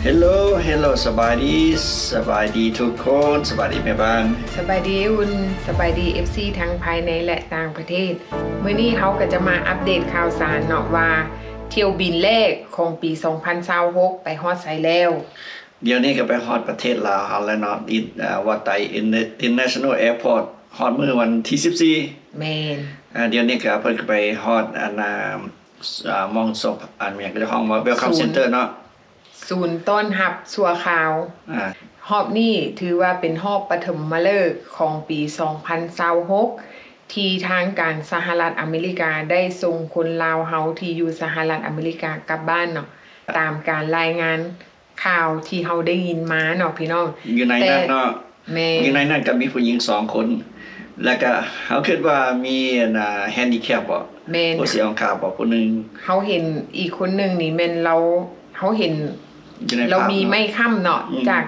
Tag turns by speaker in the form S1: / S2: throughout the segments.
S1: Hello สบายดีทุกคนสบายดีแม่บ้าน
S2: สบายดีอุ่นสบายดี FC ทั้งภายในและต่างประเทศมื้อนี้เขาก็จะมาอัปเดตข่าวสารเนาะว่าเที่ยวบินแรกของปี 2026 ไปฮอดไสแล้ว
S1: เดี๋ยวนี้ก็ไปฮอดประเทศลาวฮอดแล้วเนาะว่าไต International Airport ฮอดมื้อวันที่14
S2: แม่น
S1: เดี๋ยวนี้ก็เพิ่นก็ไปฮอดมองศพหยังก็จะห้องว่า Welcome Center เนาะ
S2: ศูนย์ต้อนรับชั่วคราวฮอบนี้ถือว่าเป็นฮอบปฐมฤกษ์ของปี 2026 ที่ทางการสหรัฐอเมริกาได้ส่งคนลาวเฮาที่อยู่สหรัฐอเมริกากลับบ้านเนาะตามการรายงานข่าวที่เฮาได้ยินมาเนาะพี่น้อง
S1: อยู่ในนั้นเนาะอยู่ในนั้นก็มีผู้หญิง2คนแล้วก็เฮาคิดว่ามีแฮนดิแคปบ่
S2: แม่น
S1: ผู้เสียขาบ่ผู้นึง
S2: เฮาเห็นอีกคนนึงนี่แม่นเฮาเห็นเรามีไม่ค่ำเนาะจาก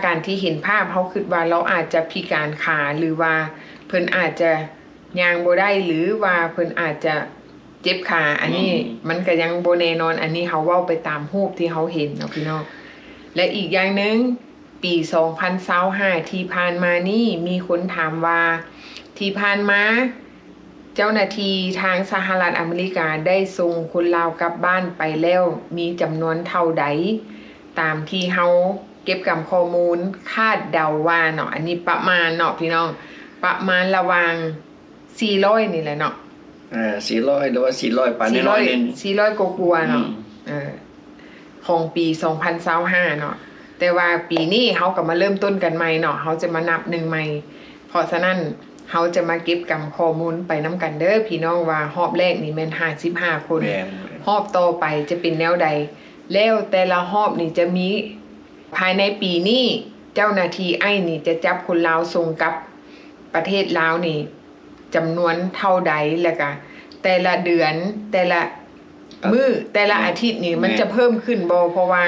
S2: การที่เห็นภาพเฮาคิดว่าเราอาจจะพิการขาหรือว่าเพิ่นอาจจะย่างบ่ได้หรือว่าเพิ่นอาจจะเจ็บขาอันนี้มันก็ยังบ่แน่นอนอันนี้เฮาเว้าไปตามรูปที่เฮาเห็นเนาะพี่น้องและอีกอย่างนึงปี 2025ที่ผ่านมานี่มีคนถามว่าที่ผ่านมาเจ้าหน้าที่ทางสหรัฐอเมริกาได้ส่งคนลาวกลับบ้านไปแล้วมีจำนวนเท่าใดตามที่เฮาเก็บกับข้อมูลคาดเดาว่าเนาะอันนี้ประมาณเนาะพี่น้องประมาณระหว่าง400นี่แหละเนาะ
S1: 400หรือว่า400ปานน้อยนึง
S2: 400กว่าๆเนาะของปี2025เนาะแต่ว่าปีนี้เฮาก็มาเริ่มต้นกันใหม่เนาะเฮาจะมานับ1ใหม่เพราะฉะนั้นเฮาจะมาเก็บกำข้อมูลไปนำกันเด้อพี่น้องว่ารอบแรกนี่แม่น55คนรอบต่อไปจะเป็นแนวใดแล้วแต่ละรอบนี่จะมีภายในปีนี้เจ้าหน้าที่นี่จะจับคนลาวส่งกลับประเทศลาวนี่จำนวนเท่าใดแล้วก็แต่ละเดือนแต่ละมื้อแต่ละอาทิตย์นี่มันจะเพิ่มขึ้นบ่เพราะว่า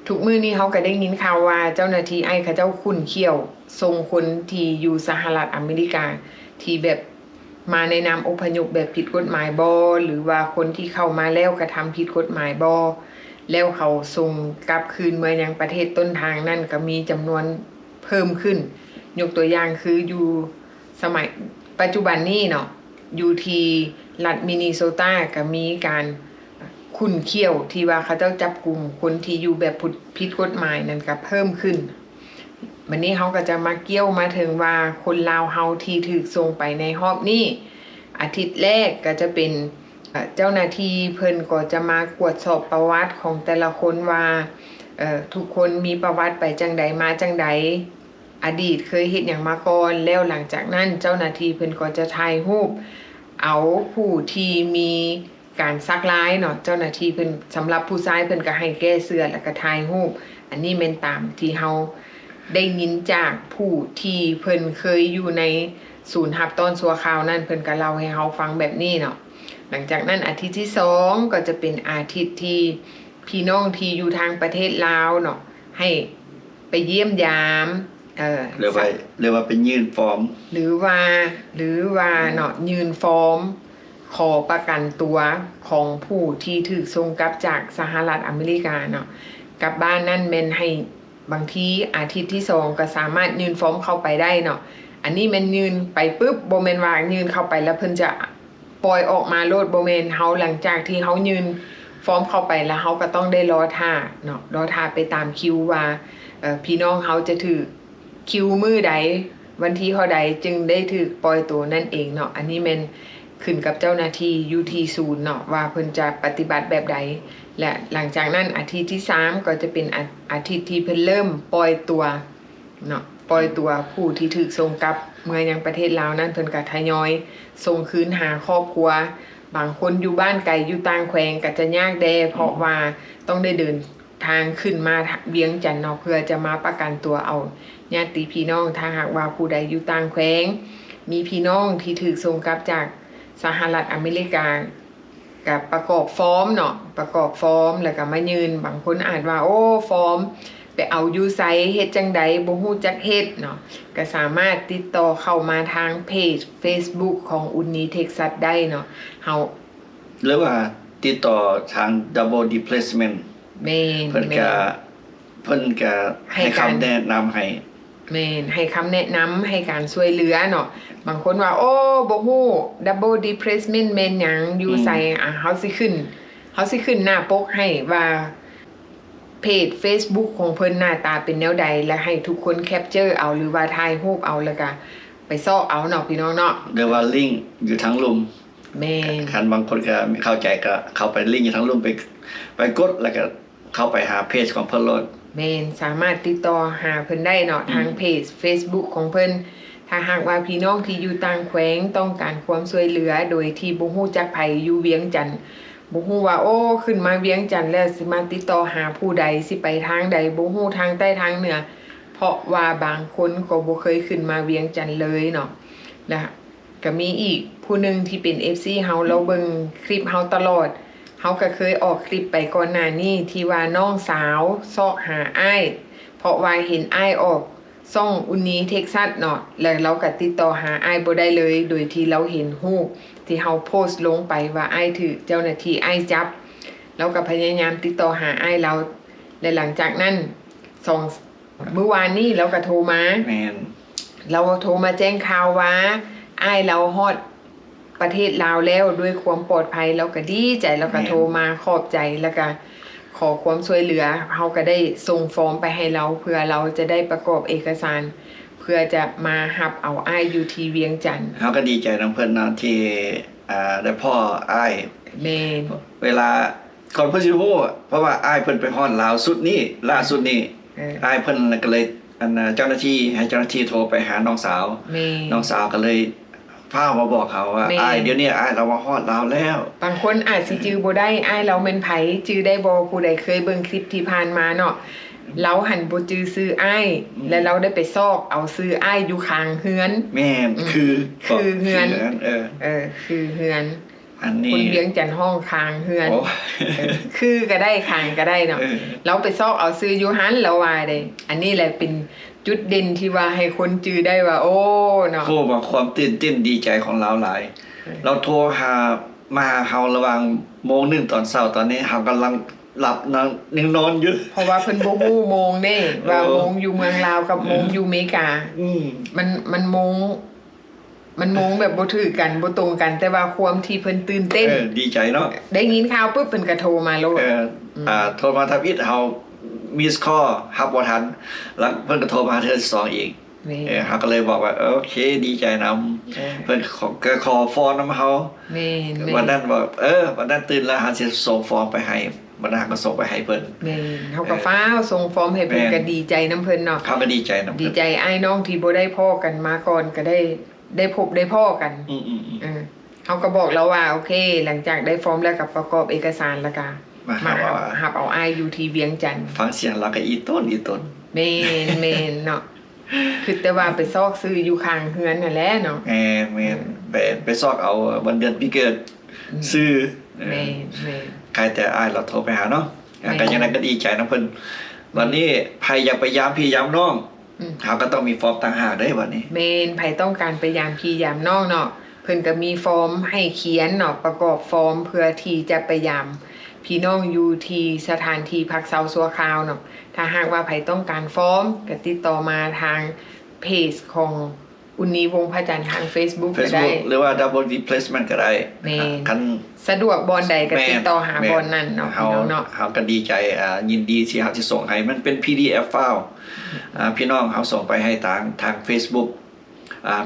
S2: ทุกมื้อนี้เขาก็ได้ยินข่าวว่าเจ้าหน้าที่เขาเจ้าคุ้นเขี้ยวส่งคนที่อยู่สหรัฐอเมริกาที่แบบมาในนามอพยพแบบผิดกฎหมายบ่หรือว่าคนที่เข้ามาแล้วกระทำผิดกฎหมายบ่แล้วเขาส่งกลับคืนเมืองยังประเทศต้นทางนั่นก็มีจำนวนเพิ่มขึ้นยกตัวอย่างคืออยู่สมัยปัจจุบันนี้เนาะอยู่ที่รัฐมินนิโซตาก็มีการคุ้นเขี้ยวที่ว่าเขาเจ้าจับกลุ่มคนที่อยู่แบบผิดกฎหมายนั่นก็เพิ่มขึ้นวันนี้เขาก็จะมาเกี่ยวมาถึงว่าคนลาวเฮาที่ถูกส่งไปในรอบนี้อาทิตย์แรกก็จะเป็นเจ้าหน้าที่เพิ่นก็จะมากวดสอบประวัติของแต่ละคนว่าทุกคนมีประวัติไปจังใดมาจังใดอดีตเคยเฮ็ดหยังมาก่อนแล้วหลังจากนั้นเจ้าหน้าที่เพิ่นก็จะถ่ายรูปเอาผู้ที่มีการซักลายเนาะเจ้าหน้าที่เพิ่นสำหรับผู้ชายเพิ่นก็ให้แก้เสื้อแล้วก็ถ่ายรูปอันนี้แม่นตามที่เฮาได้ยินจากผู้ที่เพิ่นเคยอยู่ในศูนย์รับต้อนชั่วคราวนั่นเพิ่นก็เล่าให้เฮาฟังแบบนี้เนาะหลังจากนั้นอาทิตย์ที่2ก็จะเป็นอาทิตย์ที่พี่น้องที่อยู่ทางประเทศลาวเนาะให้ไปเยี่ยมยาม
S1: หรือว่าเป็นยื่นฟอร์ม
S2: หรือว่าเนาะยื่นฟอร์มขอประกันตัวของผู้ที่ถูกส่งกลับจากสหรัฐอเมริกาเนาะกลับบ้านนั่นแม่นให้บางทีอาทิตย์ที่2ก็สามารถยื่นฟอร์มเข้าไปได้เนาะอันนี้แม่นยื่นไปปึ๊บบ่แม่นว่ายื่นเข้าไปแล้วเพิ่นจะปล่อยออกมาโลดบ่แม่นเฮาหลังจากที่เฮายื่นฟอร์มเข้าไปแล้วเฮาก็ต้องได้รอท่าเนาะรอท่าไปตามคิวว่าพี่น้องเฮาจะถูกคิวมื้อใดวันที่เท่าใดจึงได้ถูกปล่อยตัวนั่นเองเนาะอันนี้แม่นขึ้นกับเจ้าหน้าที่อยู่ที่ศูนย์เนาะว่าเพิ่นจะปฏิบัติแบบใดและหลังจากนั้นอาทิตย์ที่3ก็จะเป็นอาทิตย์ที่เพิ่นเริ่มปล่อยตัวเนาะปล่อยตัวผู้ที่ถูกส่งกลับเมื่อยังประเทศลาวนั้นเพิ่นก็ทยอยส่งคืนหาครอบครัวบางคนอยู่บ้านไกลอยู่ต่างแขวงก็จะยากแดเพราะว่าต้องได้เดินทางขึ้นมาเวียงจันทน์เนาะเพื่อจะมาประกันตัวเอาญาติพี่น้องถ้าหากว่าผู้ใดอยู่ต่างแขวงมีพี่น้องที่ถูกส่งกลับจากสหรัฐอเมริกากับประกอบฟอร์มเนาะประกอบฟอร์มแล้วก็มายืนบางคนอ่านว่าโอ้ฟอร์มไปเอาอยู่ไสเฮ็ดจังใดบ่ฮู้จักเฮ็ดเนาะก็สามารถติดต่อเข้ามาทางเพจ Facebook ของอุนีเท็กซัสได้เนาะเฮา
S1: หรือว่าติดต่อทาง Double Displacement
S2: แม่น
S1: เพิ่นก็ให้คำแนะนำให้
S2: แม่นให้คำแนะนำให้การช่วยเหลือเนาะบางคนว่าโอ้บ่ฮู้ double depressment แม่นหยังอยู่ใส่เฮาสิขึ้นหน้าปกให้ว่าเพจ Facebook ของเพิ่นหน้าตาเป็นแนวใดและให้ทุกคนแคปเจอร์เอาหรือว่าถ่ายรูปเอาแล้วก็ไปซอกเอาเนาะพี่น้องเนาะ
S1: หรือว่าลิงก์อยู่ทั้งลุม
S2: แม่น
S1: คันบางคนก็ไม่เข้าใจก็เข้าไปลิงก์อยู่ทั้งลุมไปกดแล้วก็เข้าไปหาเพจของเพิ่นโลด
S2: แม่นสามารถติดต่อหาเพิ่นได้เนาะทางเพจ Facebook ของเพิ่นถ้าหากว่าพี่น้องที่อยู่ต่างแขวงต้องการความช่วยเหลือโดยที่บ่ฮู้จักไผอยู่เวียงจันทน์บ่ฮู้ว่าโอ้ขึ้นมาเวียงจันทน์แล้วสิมาติดต่อหาผู้ใดสิไปทางใดบ่ฮู้ทางใต้ทางเหนือเพราะว่าบางคนก็บ่เคยขึ้นมาเวียงจันทน์เลยเนาะแล้วก็มีอีกผู้หนึงที่เป็น FC เฮาเราเบิ่งคลิปเฮาตลอดเฮาก็เคยออกคลิปไปก่อนหน้านี้ที่ว่าน้องสาวซอกหาอ้ายเพราะว่าเห็นอ้ายออกซ่องอุนีเท็กซัสเนาะแล้วเราก็ติดต่อหาอ้ายบ่ได้เลยโดยที่เราเห็นรูปที่เฮาโพสต์ลงไปว่าอ้ายถูกเจ้าหน้าที่อ้ายจับเราก็พยายามติดต่อหาอ้ายเราและหลังจากนั้นเมื่อวานนี้เราก็โทรมา
S1: แม่น
S2: เราโทรมาแจ้งข่าวว่าอ้ายเราฮอดประเทศลาวแล้วด้วยความปลอดภัยเราก็ดีใจแล้วก็โทรมาขอบใจแล้วก็ขอความช่วยเหลือเขาก็ได้ส่งฟอร์มไปให้เราเพื่อเราจะได้ประกอบเอกสารเพื่อจะมารับเอาอ้ายอยู่ที่เวียงจันทน์
S1: เฮาก็ดีใจนำเพิ่นนะที่ได้พ่ออ้าย
S2: แม่น
S1: เวลาก่อนเพิ่นสิฮู้เพราะว่าอ้ายเพิ่นไปฮอดลาวสุดนี้ล่าสุดนี้อ้ายเพิ่นก็เลยเจ้าหน้าที่ให้เจ้าหน้าที่โทรไปหาน้องสาวน้องสาวก็เลยพามาบอกเขาว่าอ้ายเดี๋ยวนี้อ้ายเรามาฮอดลาวแล้ว
S2: บางคนอาจสิจื้อบ่ได้อ้ายเราแม่นไผจื้อได้บ่ผู้ใดเคยเบิ่งคลิปที่ผ่านมาเนาะเราหันบ่จื้อชื่ออ้ายและเราได้ไปซอกเอาชื่ออ้ายอยู่ข้างเฮือน
S1: แม่นคือ
S2: เฮือนคือเฮือน
S1: อันนี้
S2: คนเวียงจันทน์ห้องข้างเฮือนคือก็ได้ข้างก็ได้เนาะเราไปซอกเอาชื่ออยู่หันแล้วว่าได้อันนี้แหละเป็นจุดเด่นที่ว่าให้คนจื้อได้ว่าโอ้เนาะ
S1: โทรมาความตื่นเต้นดีใจของเราหลายเราโทรหามาเฮาระหว่างโมง1ตอนเช้าตอนนี้เฮากำลังหลับนอนอยู่
S2: เพราะว่าเพิ่นบ่ฮู้โมงเด้ว่าโมงอยู่เมืองลาวกับโมงอยู่อเมริกามันโมงแบบบ่ถือกันบ่ตรงกันแต่ว่าความที่เพิ่นตื่นเต้น
S1: ดีใจเนาะ
S2: ได้ยินข่าวปุ๊บเพิ่นก็โทรมาแล้ว
S1: โทรมาทับอิดเฮามิสคอลรับบ่ทันแล้วเพิ่นก็โทรมาเทื่อที่2อีกเฮาก็เลยบอกว่าโอเคดีใจนำเพิ่นขอฟอร์มนำเฮาวันนั้นบอกวันนั้นตื่นแล้วหาสิส่งฟอร์มไปให้วันนั้นก็ส่งไปให้เพิ่น
S2: เฮาก็ฟ้าวส่งฟอร์มให้เพิ่นก็ดีใจนำเพิ่นเนาะ
S1: เฮาก็ดีใจนำ
S2: ดีใจอ้ายน้องที่บ่ได้พ้อกันมาก่อนก็ได้พบได้พ้อกันเฮาก็บอกแล้วว่าโอเคหลังจากได้ฟอร์มแล้วก็ประกอบเอกสารแล้วก็มาหับเอาอ้ายอยู่ที่เวียงจันทน์
S1: ฟังเสียงเราก็อีต้น
S2: แม่นเนาะคือแต่ว่าไปซอกซื้ออยู่ข้างเฮือนนั่นแหละเนาะ
S1: แม่นไปซอกเอาวันเดือนปีเกิดซื้อ
S2: แม่
S1: ใครแต่อ้ายเราโทรไปหาเนาะก็ยังไงก็ดีใจนะเพิ่นวันนี้ไผอยากไปยามพี่ยามน้องเฮาก็ต้องมีฟอร์มต่างหากได้วันนี้
S2: แม่นไผต้องการไปยามพี่ยามน้องเนาะเพิ่นก็มีฟอร์มให้เขียนเนาะประกอบฟอร์มเพื่อที่จะไปยามพี่น้องอยู่ที่สถานที่พักเซาซัวคราวเนาะถ้าหากว่าไผต้องการฟอร์มก็ติดต่อมาทางเพจของอุนีวงศ์พระจันทร์ทาง Facebook ก็ได้
S1: หรือว่า Double Replacement ก็ได้
S2: คันสะดวกบอนใดก็ติดต่อหาบอนนั้นเนาะพี่น้องเนาะ
S1: เฮาก็ดีใจยินดีที่เฮาสิส่งให้มันเป็น PDF ไฟล์พี่น้องเฮาส่งไปให้ทาง Facebook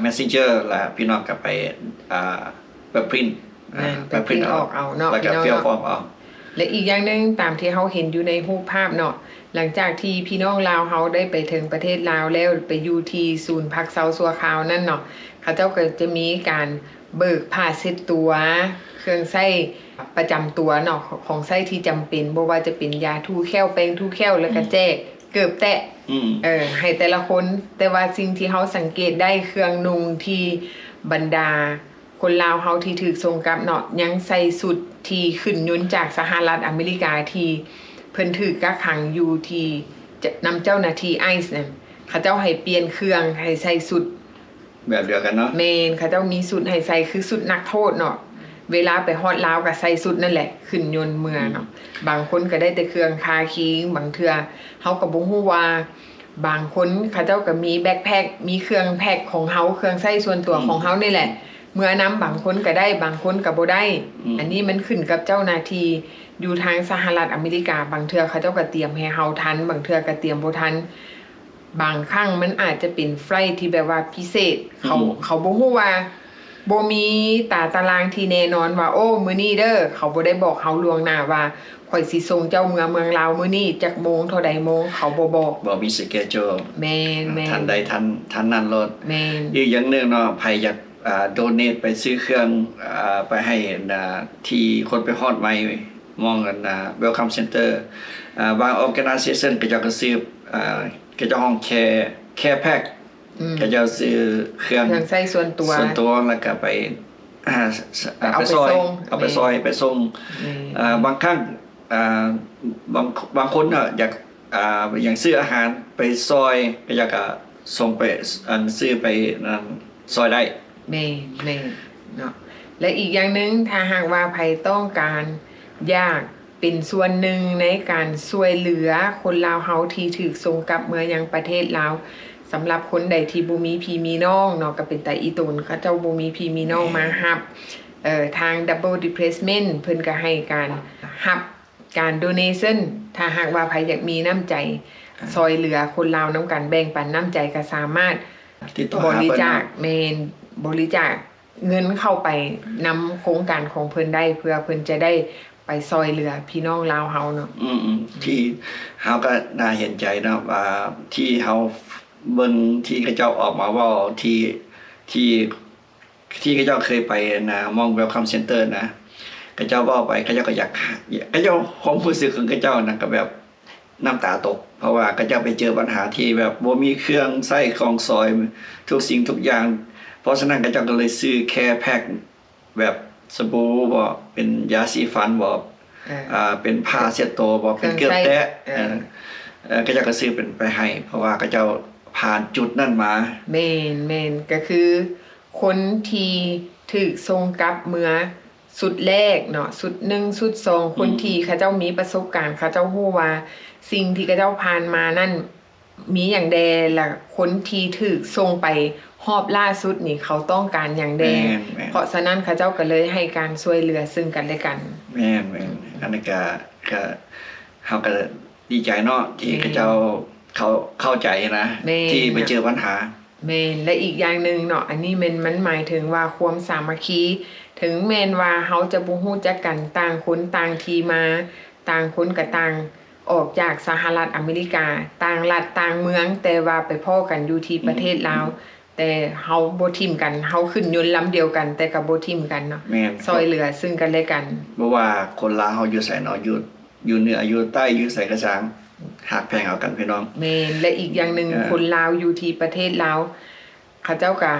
S1: Messenger แล้วพี่น้องก็ไปแบบพรินต์
S2: ออกเอาเนาะ
S1: แล้วก็ฟิลฟอร์มเอา
S2: และอีกอย่างนึงตามที่เฮาเห็นอยู่ในรูปภาพเนาะหลังจากที่พี่น้องลาวเฮาได้ไปถึงประเทศลาวแล้วไปอยู่ที่ศูนย์พักเซาซัวคราวนั่นเนาะเขาเจ้าก็จะมีการเบิกผ้าเช็ดตัวเครื่องใช้ประจำตัวเนาะของใช้ที่จำเป็นบ่ว่าจะเป็นยาทูแค้วแป้งทูแค้วแล้วก็แจกเกือบแตะให้แต่ละคนแต่ว่าสิ่งที่เฮาสังเกตได้เครื่องนุ่งที่บรรดาคนลาวเฮาที่ถูกส่งกลับเนาะยังใส่สุดที่ขึ้นยนต์จากสหรัฐอเมริกาที่เพิ่นถูกกักขังอยู่ที่นำเจ้าหน้าที่ไอซ์นั่นเขาเจ้าให้เปลี่ยนเครื่องให้ใส่สุด
S1: แบบเดียวกันเนาะ
S2: แม่นเขาเจ้ามีสุดให้ใส่คือสุดนักโทษเนาะ เวลาไปฮอดลาวก็ใส่สุดนั่นแหละขึ้นยนต์เมืองเนาะบางคนก็ได้แต่เครื่องคาคิงบางเทื่อเฮาก็บ่ฮู้ว่าบางคนเขาเจ้าก็มีแบ็คแพ็คมีเครื่องแพ็คของเฮาเครื่องใช้ส่วนตัวของเฮานี่แหละเมื่อน้ำบางคนก็ได้บางคนก็บ่ได้อันนี้มันขึ้นกับเจ้าหน้าที่อยู่ทางสหรัฐอเมริกาบางเทื่อเขาเจ้าก็เตรียมให้เฮาทันบางเทื่อก็เตรียมบ่ทันบางครั้งมันอาจจะเป็นไฟลท์ที่แบบว่าพิเศษเขาบ่ฮู้ว่าบ่มีตารางที่แน่นอนว่าโอ้มื้อนี้เด้อเขาบ่ได้บอกเฮาล่วงหน้าว่าข่อยสิส่งเจ้าเมืองลาวมื้อนี้จักโมงเท่าใดโมงเขาบ่บอก
S1: มีสเกจ u
S2: แม่น
S1: ทันใดทันนั้นรถ
S2: แม่น
S1: อีกอย่างนึงเนาะไผอยากโดเนทไปซื้อเครื่องไปให้ที่คนไปฮอดใหม่มองกันWelcome Center บาง organization ก็จะซื้อก็จะห้องแค่แพ็คก็จะซื้อเครื่อง
S2: ใช้ส่วนตัว
S1: แล้วก็ไปไปซอยเอาไปซอยไปส่งบางครั้งบางคนอยากอย่างซื้ออาหารไปซอยก็อยากส่งไปซื้อไปซอยได้
S2: แม่เนาะและอีกอย่างนึงถ้าหากว่าใครต้องการอยากเป็นส่วนหนึ่งในการช่วยเหลือคนลาวเฮาที่ถูกส่งกลับเมืองยังประเทศลาวสำหรับคนใดที่บ่มีพี่มีน้องเนาะก็เป็นตาอีตุนเขาเจ้าบ่มีพี่มีน้องมารับทาง Double Depressment เพิ่นก็ให้การรับการ donation ถ้าหากว่าใครอยากมีน้ำใจซอยเหลือคนลาวน้ำกันแบ่งปันน้ำใจก็สามารถบริจาคบริจาคเงินเข้าไปนำโครงการของเพิ่นได้เพื่อเพิ่นจะได้ไปซอยเหลือพี่น้องลาวเฮาเนาะ
S1: ที่เฮาก็น่าเห็นใจนะว่าที่เฮาเบิ่งที่เขาเจ้าออกมาว่าที่เขาเจ้าเคยไปมอง Welcome Center นะเขาเจ้าว่าไปเขาเจ้าก็อยากเขาเจ้าความรู้สึกของเขาเจ้านะก็แบบน้ำตาตกเพราะว่าเขาเจ้าไปเจอปัญหาที่แบบบ่มีเครื่องใช้ของซอยทุกสิ่งทุกอย่างเพราะฉะนั้นเขาเจ้าก็เลยซื้อแค่แพ็คแบบสบู่บ่เป็นยาสีฟันบ่เป็นผ้าเช็ดตัวบ่เป็นเกลือแตะเขาเจ้าก็ซื้อเป็นไปให้เพราะว่าเขาเจ้าผ่านจุดนั้นมา
S2: แม่นก็คือคนที่ถูกส่งกลับเมืองสุดแรกเนาะสุด1สุด2คนที่เขาเจ้ามีประสบการณ์เขาเจ้าฮู้ว่าสิ่งที่เขาเจ้าผ่านมานั่นมีอย่างใดล่ะคนที่ถูกส่งไปฮอบล่าสุดนี่เขาต้องการอย่างใดเพราะฉะนั้นเขาเจ้าก็เลยให้การช่วยเหลือซึ่งกันและกัน
S1: แม่นอันนี้ก็เฮาก็ดีใจเนาะที่เขาเจ้าเขาเข้าใจนะที่ไปเจอปัญหา
S2: แม่นและอีกอย่างนึงเนาะอันนี้มันหมายถึงว่าความสามัคคีถึงแม้นว่าเฮาจะบ่ฮู้จักกันต่างคนต่างที่มาต่างคนก็ต่างออกจากสหรัฐอเมริกาต่างรัฐต่างเมืองแต่ว่าไปพ้อกันอยู่ที่ประเทศลาวแต่เฮาบ่ทิ่มกันเฮาขึ้นยนต์ลำเดียวกันแต่ก็บ่ทิ่มกันเนาะซอยเหลือซึ่งกันและกัน
S1: บ่ว่าคนลาวเฮาอยู่ไสเนาะอยู่เหนืออยู่ใต้อยู่ไสก็ช่างหักแพงเอากันพี่น้อง
S2: แม่นและอีกอย่างนึงคนลาวอยู่ที่ประเทศลาวเขาเจ้าก็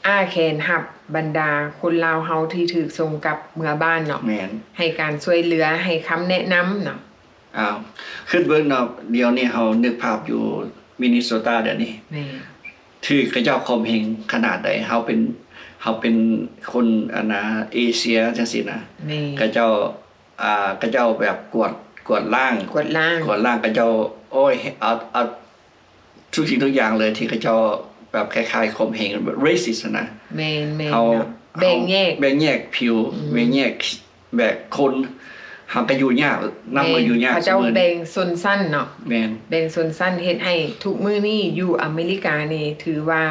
S2: อ้าแขนรับบรรดาคนลาวเฮาที่ถูกส่งกลับเมืองบ้านเนาะให้การช่วยเหลือให้คำแนะนำเนาะ
S1: ขึ้นเบิ่งเนาะเดี๋ยวนี้เฮานึกภาพอยู่มินนิโซตาเดี๋ยวนี้ถือเขาเจ้าคมเหงขนาดใดเฮาเป็นคนเอเชียจังซี่นะเขาเจ้าแบบกวดล่างเขาเจ้าโอ้ยเอาทุกสิ่งทุกอย่างเลยที่เขาเจ้าแบบคล้ายๆคมเหงแบบ racist นะ
S2: แม่นเฮาแบ่ง
S1: แยกผิวแบ่งแยกแบบคนเฮาก็อยู่ยากนำมาอยู่ยาก
S2: เขาเจ้าแบ่งชนชั้นเนาะ
S1: แม่น
S2: แบ่งชนชั้นเฮ็ดให้ทุกมื้อนี้อยู่อเมริกานี่ถือว่า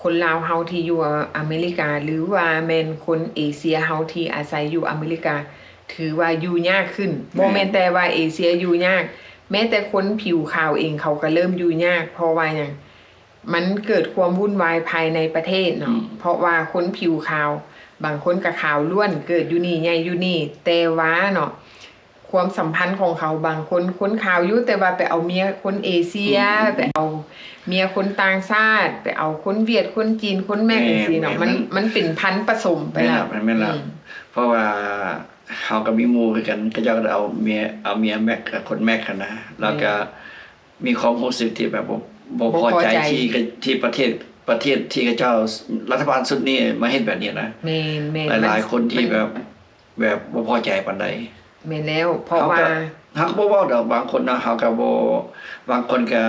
S2: คนลาวเฮาที่อยู่อเมริกาหรือว่าแม่นคนเอเชียเฮาที่อาศัยอยู่อเมริกาถือว่าอยู่ยากขึ้นบ่แม่นแต่ว่าเอเชียอยู่ยากแม้แต่คนผิวขาวเองเขาก็เริ่มอยู่ยากเพราะว่าหยังมันเกิดความวุ่นวายภายในประเทศเนาะเพราะว่าคนผิวขาวบางคนก็ขาวล้วนเกิดอยู่นี่ใหญ่อยู่นี่แต่ว่าเนาะความสัมพันธ์ของเขาบางคนขาวอยู่แต่ว่าไปเอาเมียคนเอเชียไปเอาเมียคนต่างชาติไปเอาคนเวียดคนจีนคนแม่จังซี่เนาะมันเป็นพันธุ์ผสมไปแล้ว
S1: แม่นแล้วเพราะว่าเฮาก็มีหมู่คือกันก็จะเอาเมียแม็กกับคนแม็กแล้วก็มีความรู้สึกที่แบบบ่พอใจที่ประเทศ ประเทศที่เขาเจ้ารัฐบาลชุดนี้มาเฮ็ดแบบนี้นะ
S2: แม่น
S1: หลายๆคนที่แบบบ่พอใจปานใด
S2: แม่นแล้วเพราะว่า
S1: เฮาก็บ่เว้าดอกบางคนนะเฮาก็บ่บางคนก็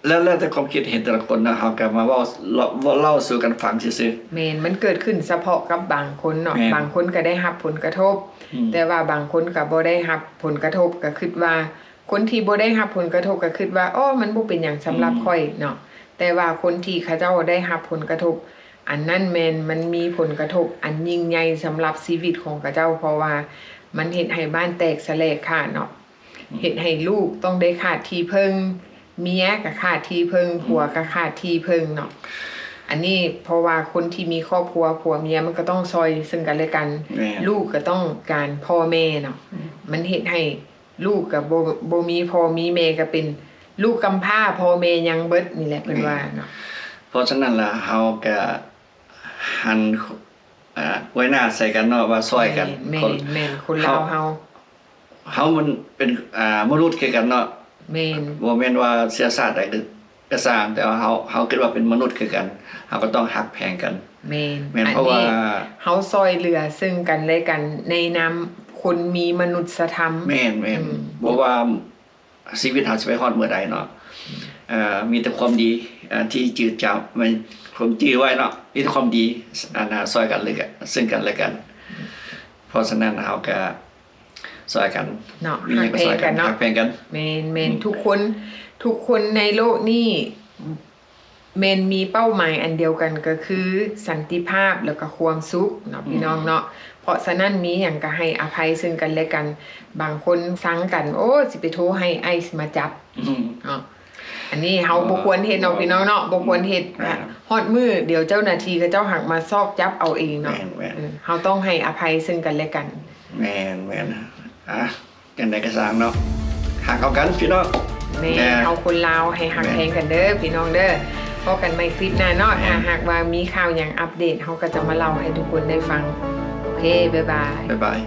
S1: แล้วแต่ความคิดเห็นแต่ละคนนะเฮาก็มาเว้าเล่าสู่กันฟังซื่อๆ
S2: แม่นมันเกิดขึ้นเฉพาะกับบางคนเนาะบางคนก็ได้รับผลกระทบแต่ว่าบางคนก็บ่ได้รับผลกระทบก็คิดว่าคนที่บ่ได้รับผลกระทบก็คิดว่าอ้อมันบ่เป็นหยังสำหรับข่อยเนาะแต่ว่าคนที่เขาเจ้าได้รับผลกระทบอันนั้นแม่นมันมีผลกระทบอันยิ่งใหญ่สำหรับชีวิตของเขาเจ้าเพราะว่ามันเฮ็ดให้บ้านแตกแสลกขาดเนาะเฮ็ดให้ลูกต้องได้ขาดที่พึ่งเมียก็ขาดที่พึ่งผัวก็ขาดที่พึ่งเนาะอันนี้เพราะว่าคนที่มีครอบครัวผัวเมียมันก็ต้องซอยซึ่งกันและกันลูกก็ต้องการพ่อแม่เนาะมันเฮ็ดให้ลูกกับบ่มีพ่อมีแม่ก็เป็นลูกกำพร้าพ่อแม่ยังเบิดนี่แหละเพิ่นว่าเนาะ
S1: เพราะฉะนั้นล่ะเฮาก็หันไว้หน้าใส่กันเนาะว่าซอยกัน
S2: แม่นคนลาวเฮา
S1: มันเป็นมนุษย์คือกันเนาะ
S2: แม่น
S1: บ่แม่นว่าเชื้อชาติใดก็สร้างแต่ว่าเฮาคิดว่าเป็นมนุษย์คือกันเฮาก็ต้องฮักแพงกัน
S2: แม่
S1: นเพราะว่า
S2: เฮาซอยเหลือซึ่งกันและกันในนามคนมีมนุษยธรรม
S1: แม่นบ่ว่าชีวิตเฮาสิไปฮอดเมื่อใดเนาะมีแต่ความดีที่จืดจางมันความจื้อไว้เนาะมีแต่ความดีซอยกันเลยกันซึ่งกันและกันเพราะฉะนั้นเฮาก็ซอยกัน
S2: เนาะฮักแพงกันเนาะ
S1: ฮักแพงกัน
S2: แม่นทุกคนในโลกนี้แม่นมีเป้าหมายอันเดียวกันก็คือสันติภาพแล้วก็ความสุขเนาะพี่น้องเนาะเพราะฉะนั้นมีหยังก็ให้อภัยซึ่งกันและกันบางคนซังกันโอ้สิไปโทรให้ไอซ์มาจับเนาะอันนี้เฮาบ่ควรเฮ็ดเนาะพี่น้องเนาะบ่ควรเฮ็ดฮอดมื้อเดี๋ยวเจ้าหน้าที่ก็เจ้าหักมาซอกจับเอาเองเนาะเฮาต้องให้อภัยซึ่งกันและกัน
S1: แม่นจังได๋ก็สร้างเนาะหักเอากันพี่น้อง
S2: แม่เฮาคนลาวให้หักแพงกันเด้อพี่น้องเด้อพบกันใหม่คลิปหน้าเนาะถ้าหากว่ามีข่าวหยังอัปเดตเฮาก็จะมาเล่าให้ทุกคนได้ฟังโอเคบ๊ายบาย